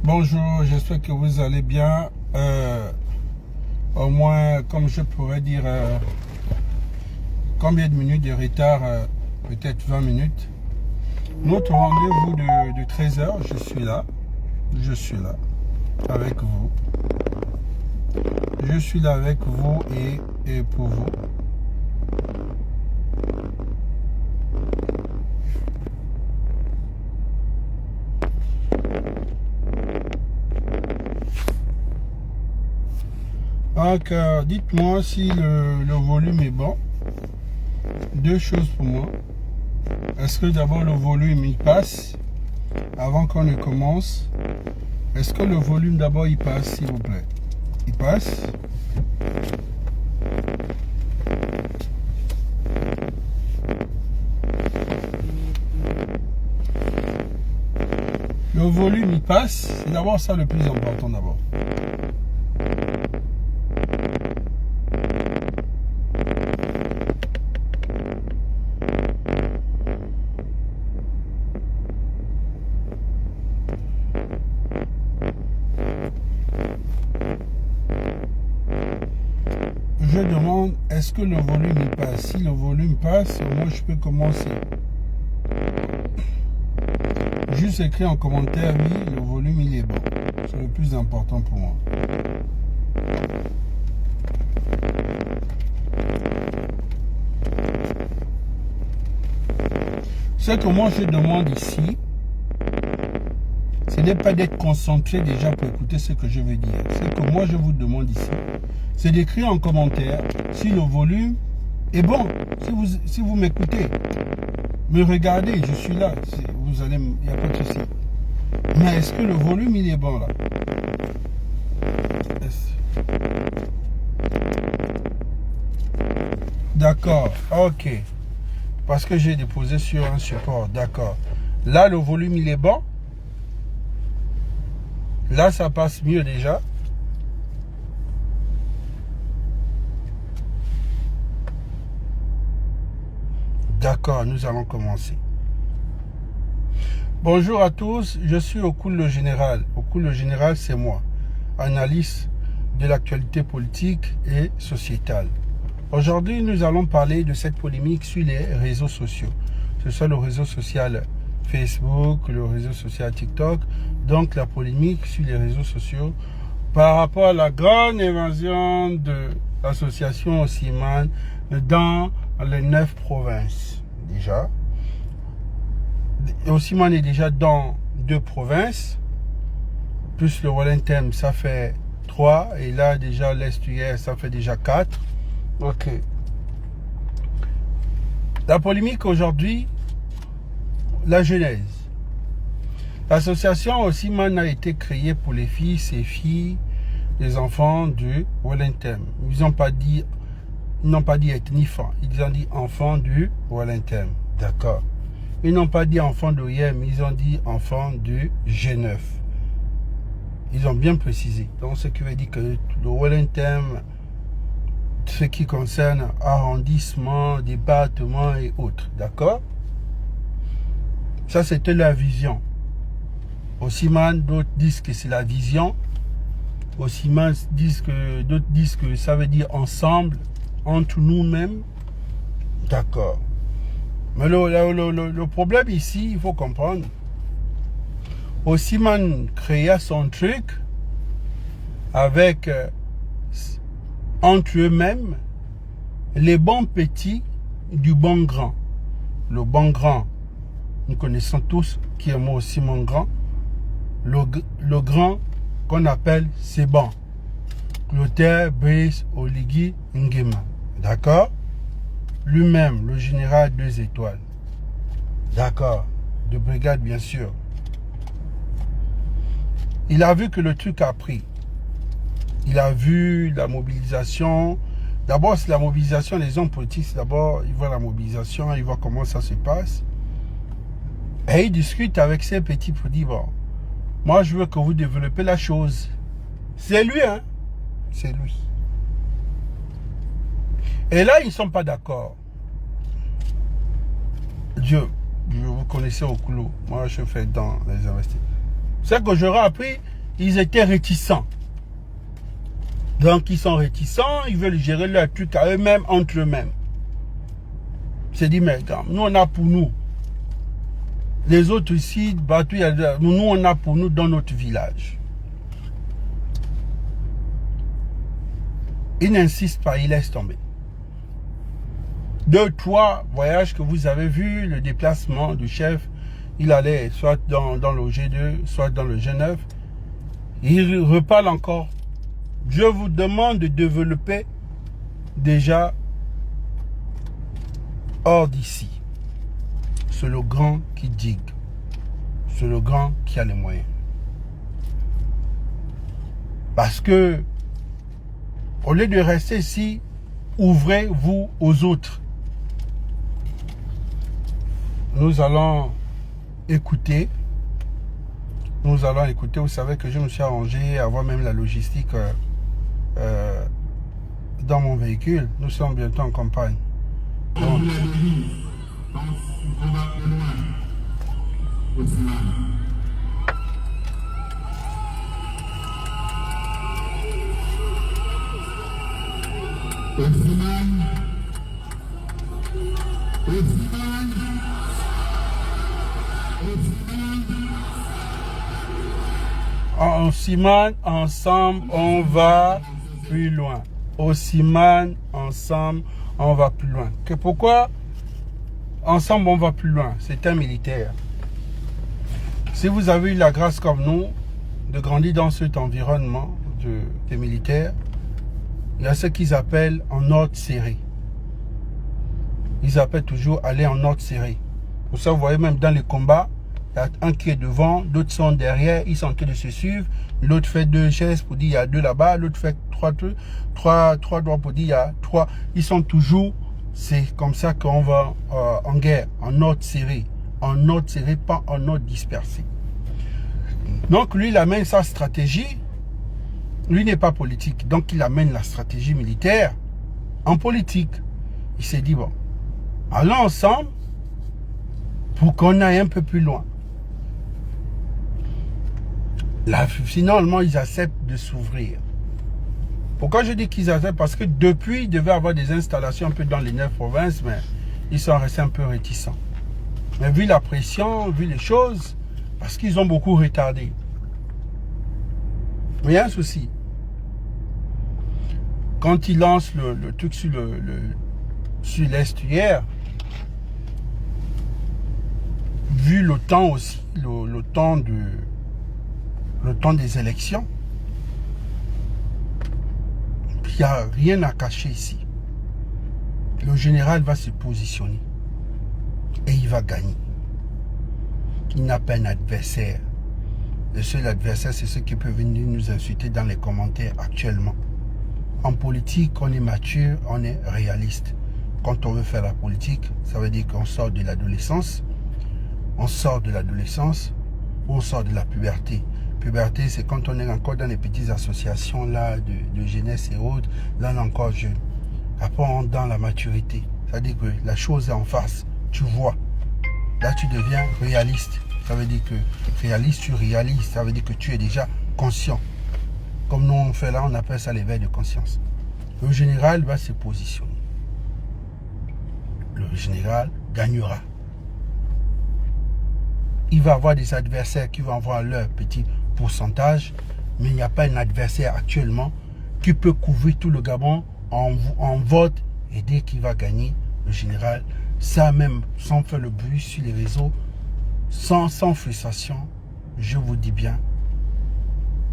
Bonjour, j'espère que vous allez bien. Au moins, comme je pourrais dire, combien de minutes de retard? Peut-être 20 minutes. Notre rendez-vous de 13h, je suis là avec vous. Je suis là avec vous et pour vous. Donc, dites-moi si le volume est bon. Deux choses pour moi. Est-ce que d'abord le volume il passe avant qu'on ne commence? Est-ce que le volume d'abord il passe, s'il vous plaît? Il passe? Le volume il passe, c'est d'abord ça le plus important d'abord. Je demande, est-ce que le volume il passe? Si le volume passe, moi je peux commencer. Juste écrire en commentaire, oui, le volume il est bon. C'est le plus important pour moi. Ce que moi je demande ici, ce n'est pas d'être concentré déjà pour écouter ce que je veux dire. Ce que moi je vous demande ici, c'est d'écrire en commentaire si le volume est bon. Si vous m'écoutez, me regardez, je suis là. Vous allez, il n'y a pas de souci. Mais est-ce que le volume il est bon là? D'accord, ok. Parce que j'ai déposé sur un support, d'accord. Là, le volume il est bon. Là, ça passe mieux déjà. D'accord, nous allons commencer. Bonjour à tous, je suis Okul le Général. Okul le Général, c'est moi, analyste de l'actualité politique et sociétale. Aujourd'hui, nous allons parler de cette polémique sur les réseaux sociaux. Ce soit le réseau social Facebook, le réseau social TikTok. Donc, la polémique sur les réseaux sociaux par rapport à la grande évasion de l'association Osiman dans les 9 provinces. Déjà. Osiman est déjà dans 2 provinces. Plus le Wellington, ça fait 3. Et là, déjà, l'Est-Ouest, ça fait déjà 4. Ok. La polémique aujourd'hui, la genèse. L'association Osiman a été créée pour les fils et filles des enfants du Wellington. Ils n'ont pas dit ethnifant, ils ont dit enfants du Wellington. D'accord. Ils n'ont pas dit enfants d'OIM, ils ont dit enfants du G9. Ils ont bien précisé. Donc ce qui veut dire que le Wellington, ce qui concerne arrondissement, département et autres. D'accord. Ça c'était la vision. Osiman, d'autres disent que c'est la vision. Osiman d'autres disent que ça veut dire ensemble, entre nous-mêmes. D'accord. Mais le problème ici, il faut comprendre. Osiman créa son truc avec entre eux-mêmes les bons petits du bon grand. Le bon grand, nous connaissons tous qui est moi aussi mon grand. Le grand qu'on appelle c'est bon. Clotaire, Brice, Oligui, Nguema. D'accord? Lui-même, le général 2 étoiles. D'accord. De brigade, bien sûr. Il a vu que le truc a pris. Il a vu la mobilisation. D'abord, c'est la mobilisation des hommes politiques. D'abord, il voit la mobilisation, il voit comment ça se passe. Et il discute avec ses petits pour dire, bon, moi, je veux que vous développez la chose. C'est lui, hein? C'est lui. Et là, ils ne sont pas d'accord. Vous connaissez au couloir. Moi, je fais dans les investissements. C'est que j'aurais appris ils étaient réticents. Donc, ils sont réticents, ils veulent gérer leur truc à eux-mêmes, entre eux-mêmes. C'est dit, mais regarde, nous, on a pour nous. Les autres ici, nous, on a pour nous dans notre village. Il n'insiste pas, il laisse tomber. 2, 3 voyages que vous avez vus, le déplacement du chef, il allait soit dans le G2, soit dans le G9. Il reparle encore. Je vous demande de développer déjà hors d'ici. C'est le grand qui digue. C'est le grand qui a les moyens. Parce que, au lieu de rester ici, ouvrez-vous aux autres. Nous allons écouter. Nous allons écouter. Vous savez que je me suis arrangé à avoir même la logistique dans mon véhicule. Nous sommes bientôt en campagne. Donc, en Simane, ensemble, on va plus loin. Au Simane, ensemble, on va plus loin. Que pourquoi ensemble, on va plus loin? C'est un militaire. Si vous avez eu la grâce comme nous de grandir dans cet environnement des militaires, il y a ce qu'ils appellent en ordre serré. Ils appellent toujours aller en ordre serré. Pour ça, vous voyez même dans les combats, il y a un qui est devant, d'autres sont derrière, ils sont en train de se suivre. L'autre fait 2 gestes pour dire il y a 2 là-bas, l'autre fait 3 doigts pour dire il y a 3. Ils sont toujours, c'est comme ça qu'on va en guerre, en ordre serré. En ordre serré, pas en ordre dispersé. Donc lui, il amène sa stratégie. Lui n'est pas politique, donc il amène la stratégie militaire en politique. Il s'est dit, bon, allons ensemble pour qu'on aille un peu plus loin. Là, finalement, ils acceptent de s'ouvrir. Pourquoi je dis qu'ils acceptent? Parce que depuis, il devait avoir des installations un peu dans les 9 provinces, mais ils sont restés un peu réticents. Mais vu la pression, vu les choses, parce qu'ils ont beaucoup retardé. Mais il y a un souci. Quand ils lancent le truc sur l'Est hier, vu le temps aussi, le temps des élections, il n'y a rien à cacher ici. Le général va se positionner et il va gagner. Il n'a pas un adversaire. Le seul adversaire, c'est ceux qui peuvent venir nous insulter dans les commentaires actuellement. En politique, on est mature, on est réaliste. Quand on veut faire la politique, ça veut dire qu'on sort de l'adolescence. On sort de l'adolescence, on sort de la puberté. Puberté, c'est quand on est encore dans les petites associations là de jeunesse et autres. Là, on est encore jeune. Après, on est dans la maturité. Ça veut dire que la chose est en face. Tu vois. Là, tu deviens réaliste. Ça veut dire que réaliste, tu réalises. Ça veut dire que tu es déjà conscient. Comme nous, on fait là, on appelle ça l'éveil de conscience. Le général va se positionner. Le général gagnera. Il va avoir des adversaires qui vont avoir leur petit pourcentage, mais il n'y a pas un adversaire actuellement qui peut couvrir tout le Gabon en vote, et dès qu'il va gagner, le général, ça même, sans faire le bruit sur les réseaux, sans frustration, je vous dis bien,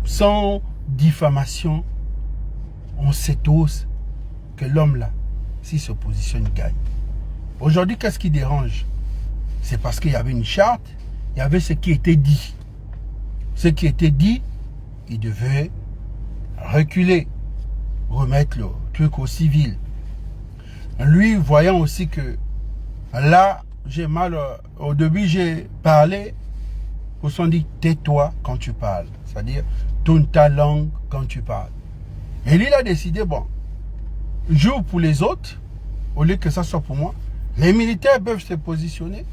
sans diffamation, on sait tous que l'homme là, s'il se positionne, il gagne. Aujourd'hui, qu'est-ce qui dérange? C'est parce qu'il y avait une charte, il y avait ce qui était dit. Ce qui était dit, il devait reculer, remettre le truc au civil. Lui, voyant aussi que là, j'ai mal, au début, j'ai parlé, ils se sont dit, tais-toi quand tu parles. C'est-à-dire, tourne ta langue quand tu parles. Et lui, il a décidé, bon, joue pour les autres, au lieu que ça soit pour moi. Les militaires peuvent se positionner.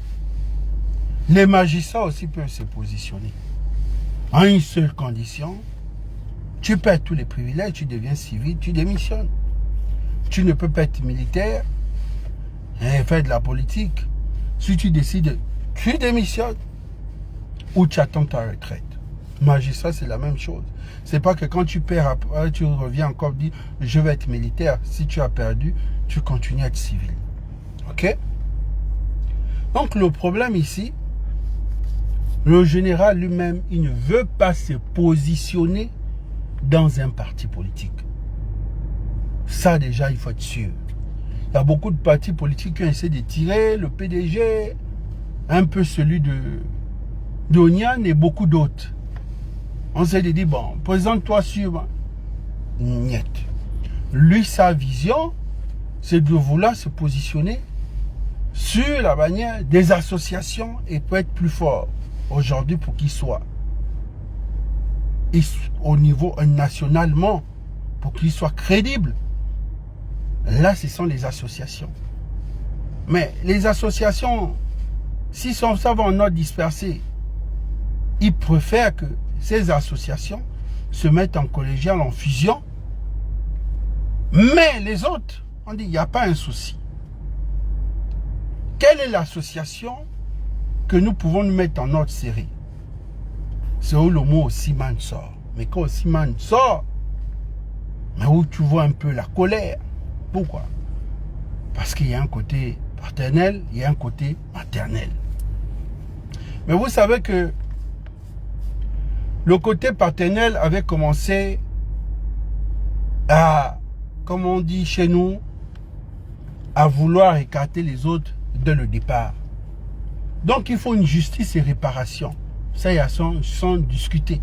Les magistrats aussi peuvent se positionner. En une seule condition, Tu perds tous les privilèges, tu deviens civil, tu démissionnes. Tu ne peux pas être militaire et faire de la politique. Si tu décides, tu démissionnes ou tu attends ta retraite. Magistrat, c'est la même chose. C'est pas que quand tu perds, après, tu reviens encore dire je vais être militaire. Si tu as perdu, tu continues à être civil. Ok? Donc le problème ici, le général lui-même, il ne veut pas se positionner dans un parti politique. Ça déjà, il faut être sûr. Il y a beaucoup de partis politiques qui ont essayé de tirer le PDG, un peu celui de Onian et beaucoup d'autres. On s'est dit, bon, présente-toi sur... Niet. Lui, sa vision, c'est de vouloir se positionner sur la bannière des associations et peut être plus fort aujourd'hui pour qu'il soit au niveau nationalement, pour qu'il soit crédible. Là, ce sont les associations. Mais les associations, si ça va en ordre dispersé, ils préfèrent que ces associations se mettent en collégial, en fusion. Mais les autres, on dit, il n'y a pas un souci. Quelle est l'association que nous pouvons nous mettre en ordre serré? C'est où le mot Osiman sort. Mais quand Osiman sort, mais où tu vois un peu la colère. Pourquoi? Parce qu'il y a un côté paternel, il y a un côté maternel. Mais vous savez que le côté paternel avait commencé à, comme on dit chez nous, à vouloir écarter les autres dès le départ. Donc il faut une justice et réparation. Ça, il y a sans discuter.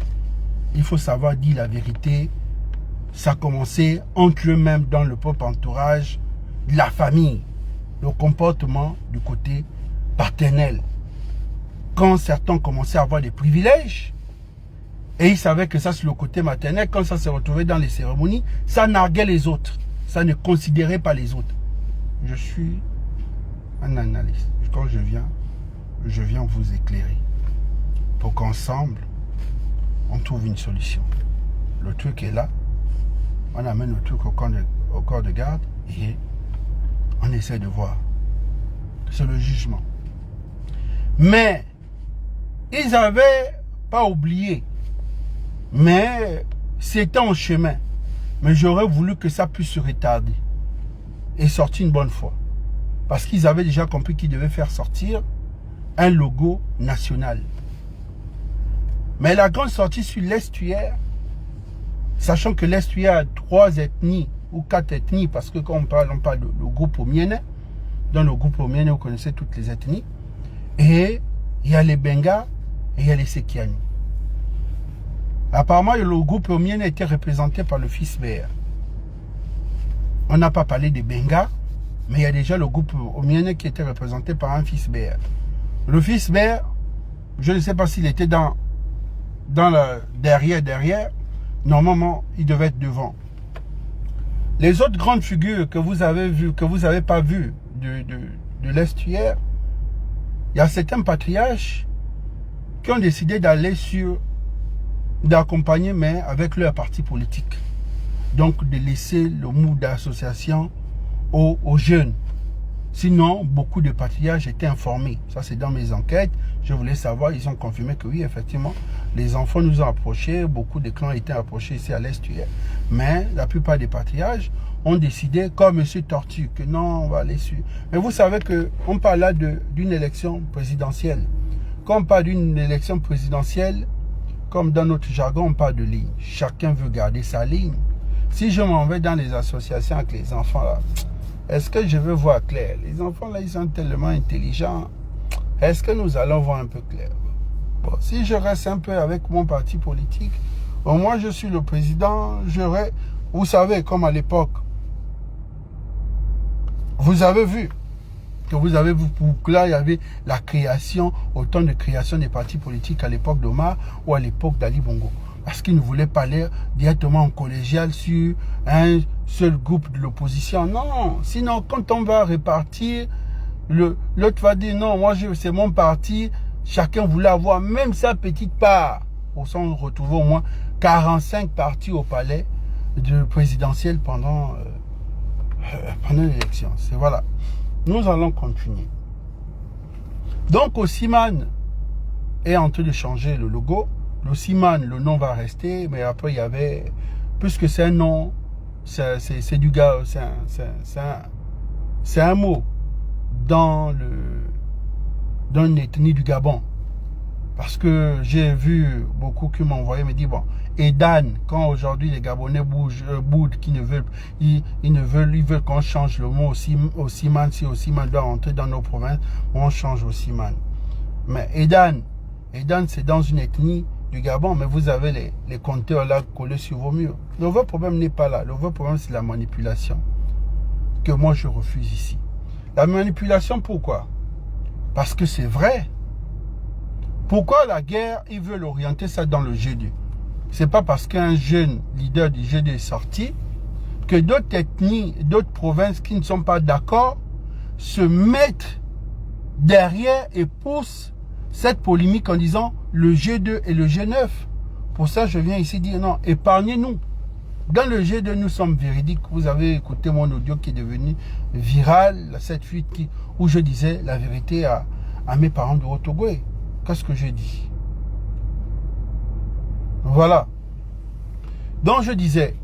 Il faut savoir dire la vérité. Ça a commencé entre eux-mêmes dans le propre entourage de la famille. Le comportement du côté paternel. Quand certains commençaient à avoir des privilèges, et ils savaient que ça c'est le côté maternel, quand ça s'est retrouvé dans les cérémonies, ça narguait les autres. Ça ne considérait pas les autres. Je suis un analyste. Quand je viens vous éclairer. Pour qu'ensemble, on trouve une solution. Le truc est là. On amène le truc au corps de garde et on essaie de voir. C'est le jugement. Mais ils n'avaient pas oublié. Mais c'était en chemin. Mais j'aurais voulu que ça puisse se retarder et sortir une bonne fois. Parce qu'ils avaient déjà compris qu'ils devaient faire sortir un logo national. Mais la grande sortie sur l'estuaire, sachant que l'estuaire a 3 ethnies ou 4 ethnies, parce que quand on parle du groupe Omiene. Dans le groupe Omiene, vous connaissez toutes les ethnies. Et il y a les Benga et il y a les Sekiani. Apparemment, le groupe Omiene était représenté par le fils Béa. On n'a pas parlé des Benga, mais il y a déjà le groupe Omiene qui était représenté par un fils Béa. Le fils Béa, je ne sais pas s'il était dans le derrière. Normalement, il devait être devant. Les autres grandes figures que vous avez vues, que vous n'avez pas vues de l'estuaire, il y a certains patriarches qui ont décidé d'accompagner, mais avec leur parti politique. Donc, de laisser le mood d'association aux jeunes. Sinon, beaucoup de patriarches étaient informés. Ça, c'est dans mes enquêtes. Je voulais savoir, ils ont confirmé que oui, effectivement, les enfants nous ont approchés. Beaucoup de clans étaient approchés ici à l'estuaire. Mais la plupart des patriarches ont décidé, comme M. Tortue, que non, on va aller sur... Mais vous savez qu'on parle là d'une élection présidentielle. Quand on parle d'une élection présidentielle, comme dans notre jargon, on parle de ligne. Chacun veut garder sa ligne. Si je m'en vais dans les associations avec les enfants, là, est-ce que je veux voir clair? Les enfants, là, ils sont tellement intelligents. Est-ce que nous allons voir un peu clair? Bon, si je reste un peu avec mon parti politique, au moins je suis le président, vous savez, comme à l'époque, vous avez vu que là, il y avait la création, autant de création des partis politiques à l'époque d'Omar ou à l'époque d'Ali Bongo. Parce qu'ils ne voulaient pas aller directement en collégial sur un seul groupe de l'opposition. Non, sinon quand on va répartir, l'autre va dire non, moi c'est mon parti, chacun voulait avoir même sa petite part. où sont retrouvés au moins 45 partis au palais présidentiel pendant l'élection. C'est voilà. Nous allons continuer. Donc, Osiman est en train de changer le logo. L'Osiman, le nom va rester, mais après, il y avait, puisque c'est un nom, c'est du gars, c'est un mot dans une ethnie du Gabon. Parce que j'ai vu beaucoup qui m'ont envoyé me dire, bon, Edan, quand aujourd'hui les Gabonais boudent, qui ne veulent, ils veulent qu'on change le mot Osiman, si Osiman doit rentrer dans nos provinces, on change Osiman. Mais Edan c'est dans une ethnie du Gabon, mais vous avez les compteurs là collés sur vos murs. Le vrai problème n'est pas là. Le vrai problème, c'est la manipulation que moi je refuse ici. La manipulation, pourquoi? Parce que c'est vrai. Pourquoi la guerre, ils veulent orienter ça dans le G2? C'est pas parce qu'un jeune leader du G2 est sorti que d'autres ethnies, d'autres provinces qui ne sont pas d'accord se mettent derrière et poussent cette polémique en disant le G2 et le G9. Pour ça, je viens ici dire non, épargnez-nous. Dans le G2, nous sommes véridiques. Vous avez écouté mon audio qui est devenu viral, cette fuite où je disais la vérité à mes parents de Rotogoué. Qu'est-ce que j'ai dit? Voilà. Donc je disais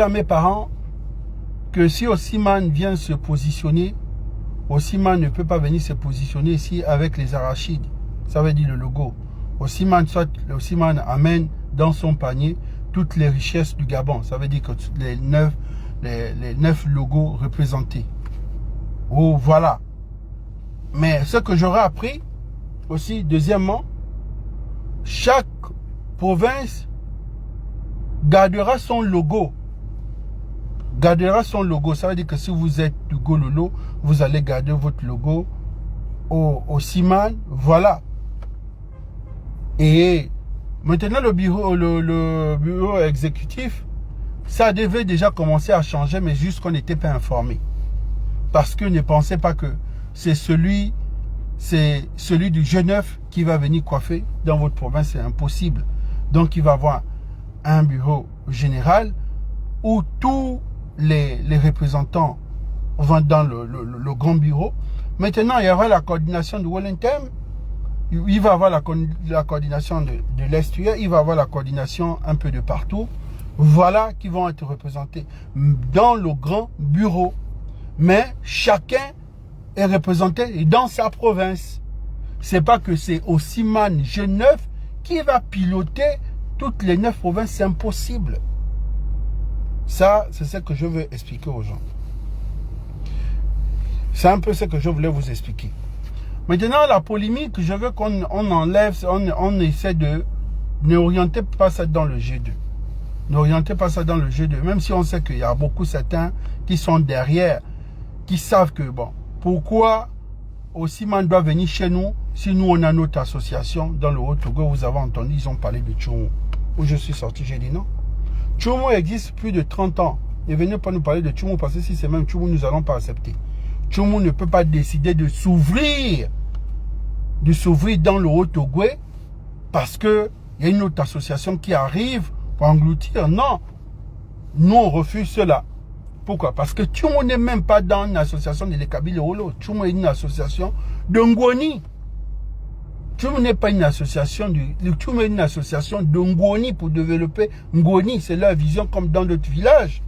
à mes parents que si Osiman vient se positionner, Osiman ne peut pas venir se positionner ici avec les arachides. Ça veut dire le logo. Osiman amène dans son panier toutes les richesses du Gabon. Ça veut dire que les 9 logos représentés. Oh, voilà. Mais ce que j'aurais appris aussi, deuxièmement, chaque province gardera son logo. Gardera son logo. Ça veut dire que si vous êtes du Gololo, vous allez garder votre logo au Osiman. Voilà. Et maintenant, le bureau exécutif, ça devait déjà commencer à changer, mais juste qu'on n'était pas informé. Parce que ne pensez pas que c'est celui du G9 qui va venir coiffer dans votre province. C'est impossible. Donc, il va y avoir un bureau général où tous les représentants vont dans le grand bureau. Maintenant, il y aura la coordination de Wellington. Il va y avoir la coordination de l'Est. Il va y avoir la coordination un peu de partout. Voilà qui vont être représentés dans le grand bureau. Mais chacun est représenté dans sa province. C'est pas que c'est Osiman G9 qui va piloter toutes les 9 provinces. C'est impossible. Ça, c'est ce que je veux expliquer aux gens. C'est un peu ce que je voulais vous expliquer. Maintenant, la polémique, je veux qu'on enlève, on essaie de n'orienter pas ça dans le G2. N'orientez pas ça dans le G2. Même si on sait qu'il y a beaucoup certains qui sont derrière, qui savent que, bon, pourquoi Osiman doit venir chez nous si nous, on a notre association dans le Haut-Togo. Vous avez entendu, ils ont parlé de Tchoumo. Où je suis sorti, j'ai dit non. Tchoumo existe plus de 30 ans. Ne venez pas nous parler de Tchoumo parce que si c'est même Tchoumo, nous n'allons pas accepter. Tchoumo ne peut pas décider de s'ouvrir dans le Haut-Togo parce qu'il y a une autre association qui arrive pour engloutir. Non, nous on refuse cela. Pourquoi? Parce que Tchoumo n'est même pas dans une association de l'Ekabile Olo. Tchoumo est une association de Ngoni. Tchoumo n'est pas une association Tchoumo est une association de Ngoni pour développer Ngoni. C'est leur vision comme dans d'autres villages.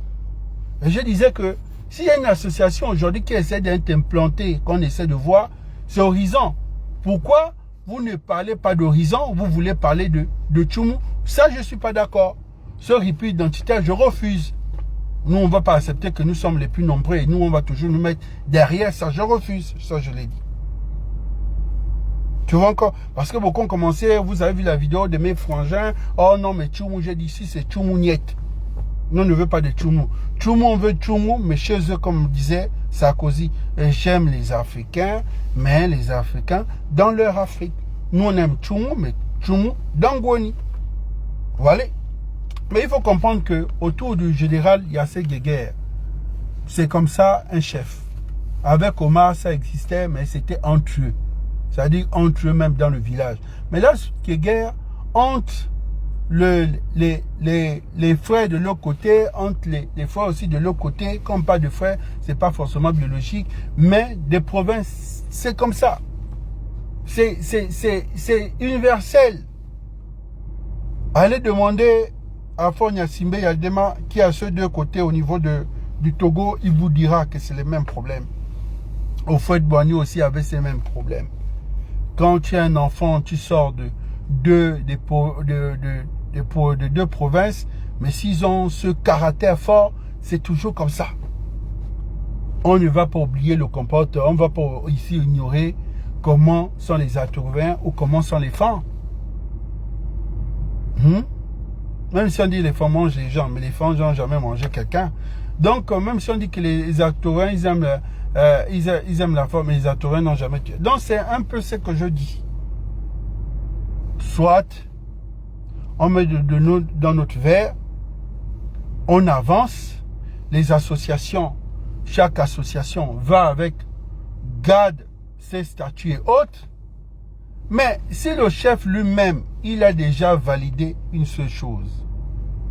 Et je disais que s'il y a une association aujourd'hui qui essaie d'être implantée, qu'on essaie de voir, c'est Horizon. Pourquoi vous ne parlez pas d'Horizon, vous voulez parler de Tchoumo? Ça, je ne suis pas d'accord. Ce répit identitaire, je refuse. Nous, on ne va pas accepter que nous sommes les plus nombreux et nous, on va toujours nous mettre derrière ça. Je refuse. Ça, je l'ai dit. Tu vois encore? Parce que beaucoup ont commencé, vous avez vu la vidéo de mes frangins. Oh non, mais Tchoumo, j'ai dit ici, c'est Tchoumo Niet. Nous, on ne veut pas de Tchoumo. Tchoumo, on veut Tchoumo, mais chez eux, comme disait Sarkozy, j'aime les Africains, mais les Africains dans leur Afrique. Nous, on aime Tchoumo, mais Tchoumo dans Ngoni. Voilà. Mais il faut comprendre que autour du général, il y a ces guerres. C'est comme ça un chef. Avec Omar, ça existait, mais c'était entre eux. c'est-à-dire entre eux-mêmes dans le village. Mais là, ce qui est guerre, entre les frères de l'autre côté, entre les frères aussi de l'autre côté, comme pas de frères, c'est pas forcément biologique, mais des provinces, c'est comme ça. C'est universel. Allez demander à Fonya Simbe Yaldema, qui a ceux deux côtés au niveau du Togo, il vous dira que c'est les mêmes problèmes. Au Fouet Boigny aussi avait ces mêmes problèmes. Quand tu es un enfant, tu sors de deux provinces, mais s'ils ont ce caractère fort, c'est toujours comme ça. On ne va pas oublier le comportement, on ne va pas ici ignorer comment sont les Atouvins ou comment sont les femmes. Même si on dit les femmes mangent les gens, mais les femmes n'ont jamais mangé quelqu'un. Donc, même si on dit que les Atouvins, ils aiment la femme, mais les Atouvins n'ont jamais tué. Donc, c'est un peu ce que je dis. Soit, on met de l'eau dans notre verre, on avance, les associations, chaque association va avec, garde ses statuts et autres. Mais si le chef lui-même, il a déjà validé une seule chose,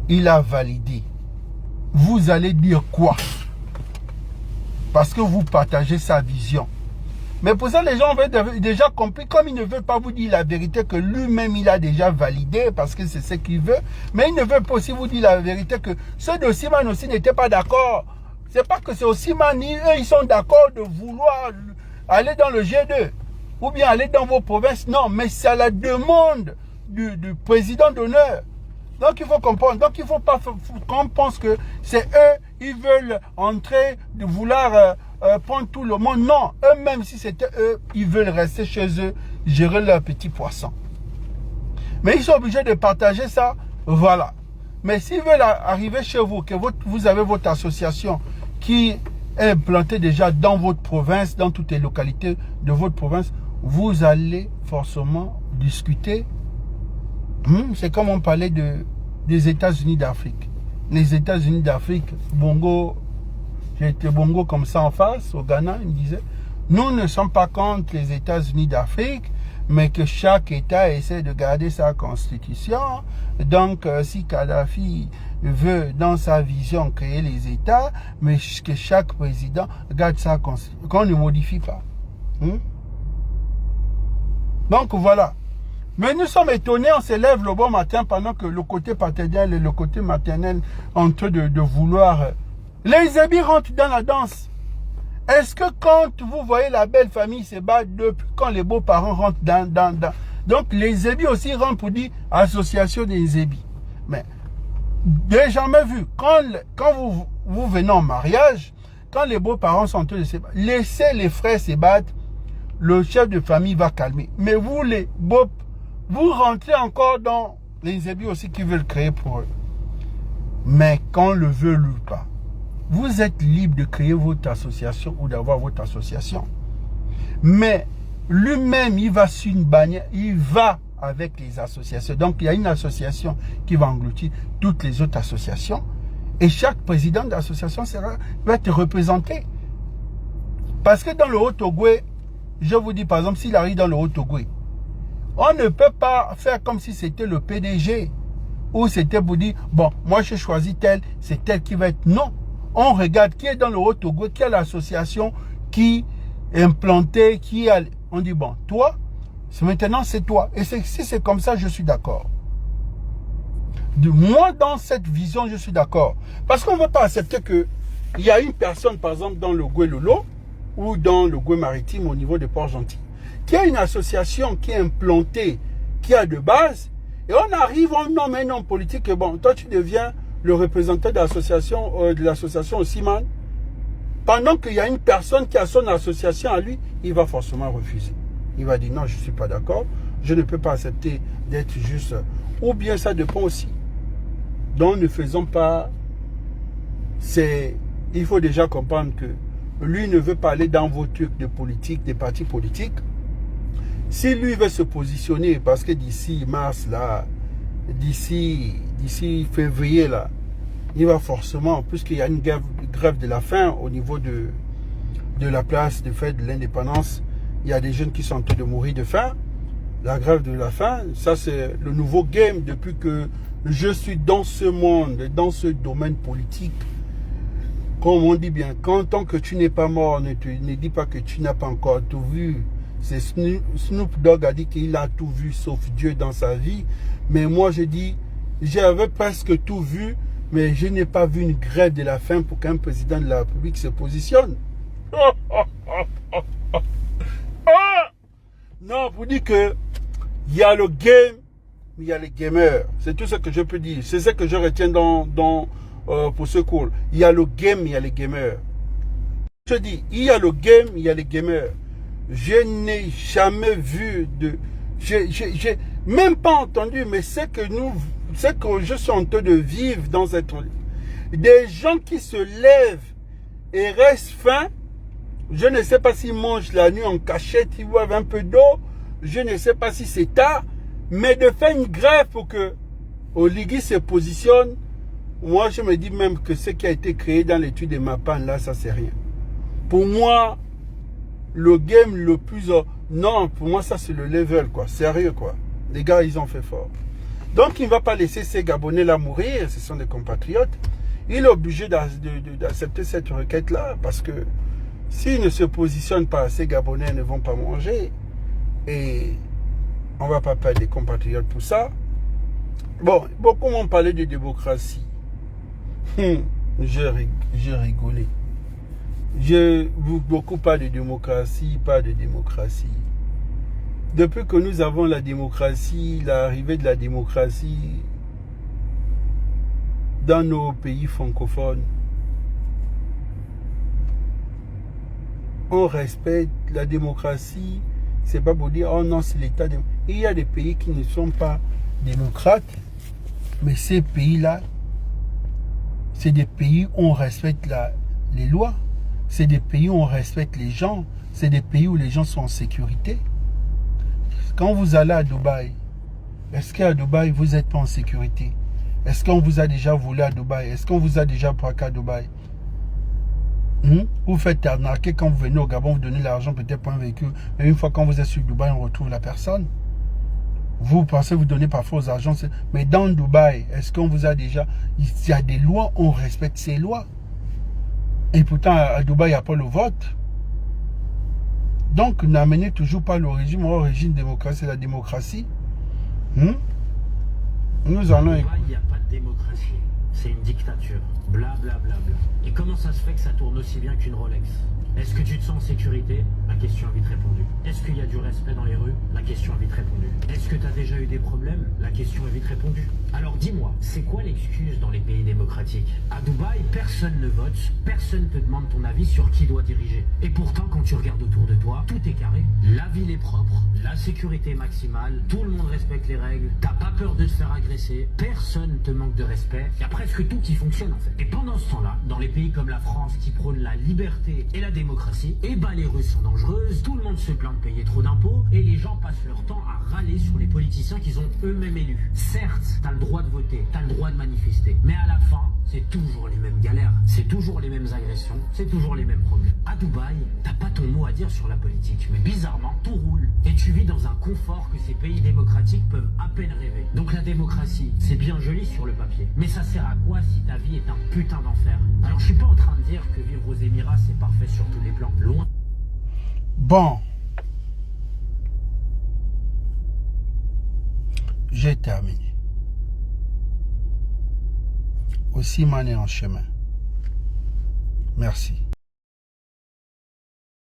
il a validé, vous allez dire quoi? Parce que vous partagez sa vision. Mais pour ça, les gens ont déjà compris, comme il ne veut pas vous dire la vérité que lui-même, il a déjà validé, parce que c'est ce qu'il veut. Mais il ne veut pas aussi vous dire la vérité que ceux de Siman aussi n'étaient pas d'accord. C'est pas que c'est aussi Siman, eux, ils sont d'accord de vouloir aller dans le G2. Ou bien aller dans vos provinces. Non, mais c'est à la demande du président d'honneur. Donc il faut comprendre. Donc il ne faut pas qu'on pense que c'est eux, ils veulent entrer, de vouloir prendre tout le monde. Non, eux-mêmes, si c'était eux, ils veulent rester chez eux, gérer leurs petits poissons. Mais ils sont obligés de partager ça, voilà. Mais s'ils veulent arriver chez vous, que vous avez votre association qui est implantée déjà dans votre province, dans toutes les localités de votre province, vous allez forcément discuter. C'est comme on parlait des États-Unis d'Afrique. Les États-Unis d'Afrique, Bongo, j'ai été Bongo comme ça en face, au Ghana, il me disait, nous ne sommes pas contre les États-Unis d'Afrique, mais que chaque État essaie de garder sa constitution. Donc, si Kadhafi veut, dans sa vision, créer les États, mais que chaque président garde sa constitution, qu'on ne modifie pas. Donc voilà. Mais nous sommes étonnés, on se lève le bon matin pendant que le côté paternel et le côté maternel ont en train de vouloir. Les Zébi rentrent dans la danse. Est-ce que quand vous voyez la belle famille se battre depuis quand les beaux-parents rentrent dans. Donc les Zébi aussi rentrent pour dire association des Zébi. Mais j'ai jamais vu. Quand vous venez en mariage, quand les beaux-parents sont en train de se battre, laissez les frères se battre. Le chef de famille va calmer. Mais vous, les beaux, vous rentrez encore dans les Zébi aussi qui veulent créer pour eux. Mais qu'on le veut ou pas, vous êtes libre de créer votre association ou d'avoir votre association. Mais lui-même, il va sur une bannière, il va avec les associations. Donc, il y a une association qui va engloutir toutes les autres associations. Et chaque président d'association va être représenté. Parce que dans le Haut-Togoué, je vous dis par exemple, s'il arrive dans le Haut-Togoué, on ne peut pas faire comme si c'était le PDG. Ou c'était pour dire, bon, moi j'ai choisi tel, c'est tel qui va être. Non. On regarde qui est dans le Haut-Togoué, qui a l'association qui est implantée, qui a... On dit, bon, toi, maintenant c'est toi. Et si c'est comme ça, je suis d'accord. Moi, dans cette vision, je suis d'accord. Parce qu'on ne veut pas accepter qu'il y a une personne, par exemple, dans le Goué-Lolo, ou dans le Goué maritime au niveau de Port-Gentil, qui a une association qui est implantée, qui a de base, et on arrive, on nomme un homme politique, et bon, toi tu deviens le représentant de l'association au Siman, pendant qu'il y a une personne qui a son association à lui, il va forcément refuser. Il va dire non, je ne suis pas d'accord, je ne peux pas accepter d'être juste, ou bien ça dépend aussi. Donc ne faisons pas, il faut déjà comprendre que lui ne veut pas aller dans vos trucs de politique, des partis politiques. Si lui veut se positionner, parce que d'ici mars, là, d'ici février, là, il va forcément, puisqu'il y a une grève de la faim au niveau de la place de fête de l'indépendance, il y a des jeunes qui sont en train de mourir de faim. La grève de la faim, ça c'est le nouveau game depuis que je suis dans ce monde, dans ce domaine politique. Comme on dit bien, quand tant que tu n'es pas mort, ne dis pas que tu n'as pas encore tout vu. C'est Snoop Dogg a dit qu'il a tout vu sauf Dieu dans sa vie. Mais moi je dis, j'avais presque tout vu, mais je n'ai pas vu une grève de la faim pour qu'un président de la République se positionne. Non, pour dire que il y a le game, il y a les gamers. C'est tout ce que je peux dire. C'est ce que je retiens pour ce cours. Il y a le game, il y a les gamers. Je dis, il y a le game, il y a les gamers. Je n'ai jamais vu de... J'ai même pas entendu, mais c'est que je suis en train de vivre dans cette... Des gens qui se lèvent et restent faim. Je ne sais pas s'ils mangent la nuit en cachette, ils boivent un peu d'eau. Je ne sais pas si c'est tard. Mais de faire une grève pour que Oligui se positionne, moi je me dis même que ce qui a été créé dans l'étude de Mapan, là, ça c'est rien. Pour moi, le game le plus... Non, pour moi ça c'est le level, quoi. Sérieux, quoi. Les gars, ils ont fait fort. Donc il ne va pas laisser ces Gabonais là mourir, ce sont des compatriotes. Il est obligé d'accepter cette requête-là, parce que s'il ne se positionne pas, ces Gabonais ne vont pas manger. Et on ne va pas perdre des compatriotes pour ça. Bon, beaucoup m'ont parlé de démocratie. J'ai rigolé. Beaucoup parlent de démocratie, pas de démocratie. Depuis que nous avons la démocratie, l'arrivée de la démocratie dans nos pays francophones, on respecte la démocratie. C'est pas pour dire, oh non, c'est l'État. Il y a des pays qui ne sont pas démocrates, mais ces pays-là, c'est des pays où on respecte les lois. C'est des pays où on respecte les gens. C'est des pays où les gens sont en sécurité. Quand vous allez à Dubaï, est-ce qu'à Dubaï, vous n'êtes pas en sécurité? Est-ce qu'on vous a déjà volé à Dubaï? Est-ce qu'on vous a déjà braqué à Dubaï? Vous faites arnaquer quand vous venez au Gabon, vous donnez l'argent peut-être pour un véhicule. Mais une fois quand vous êtes sur Dubaï, on retrouve la personne. Vous pensez vous donner parfois aux agents. Mais dans Dubaï, est-ce qu'on vous a déjà... Il y a des lois, on respecte ces lois. Et pourtant, à Dubaï, il n'y a pas le vote. Donc, n'amenez toujours pas le régime au régime démocratie, c'est la démocratie. Nous allons... Il n'y a pas de démocratie. C'est une dictature. Bla bla bla bla. Et comment ça se fait que ça tourne aussi bien qu'une Rolex? Est-ce que tu te sens en sécurité? La question est vite répondue. Est-ce qu'il y a du respect dans les rues? La question est vite répondue. Est-ce que tu as déjà eu des problèmes? La question est vite répondue. Alors dis-moi, c'est quoi l'excuse dans les pays démocratiques? À Dubaï, personne ne vote, personne ne te demande ton avis sur qui doit diriger. Et pourtant, quand tu regardes autour de toi, tout est carré. La ville est propre, la sécurité est maximale, tout le monde respecte les règles, t'as pas peur de te faire agresser, personne te manque de respect. Il y a presque tout qui fonctionne en fait. Et pendant ce temps-là, dans les pays comme la France qui prônent la liberté et la démocratie, eh ben les rues sont dangereuses, tout le monde se plaint de payer trop d'impôts et les gens passent leur temps à râler sur les politiciens qu'ils ont eux-mêmes élus. Certes, t'as le droit de voter, t'as le droit de manifester, mais à la fin, c'est toujours les mêmes galères, c'est toujours les mêmes agressions, c'est toujours les mêmes problèmes. À Dubaï, t'as pas ton mot à dire sur la politique, mais bizarrement, tout roule. Et tu vis dans un confort que ces pays démocratiques peuvent à peine rêver. Donc la démocratie, c'est bien joli sur le papier, mais ça sert à quoi si ta vie est un putain d'enfer? Alors je suis pas en train de dire que vivre aux Émirats c'est parfait sur tous les plans, loin. Bon, j'ai terminé. Aussi, m'en est en chemin. Merci.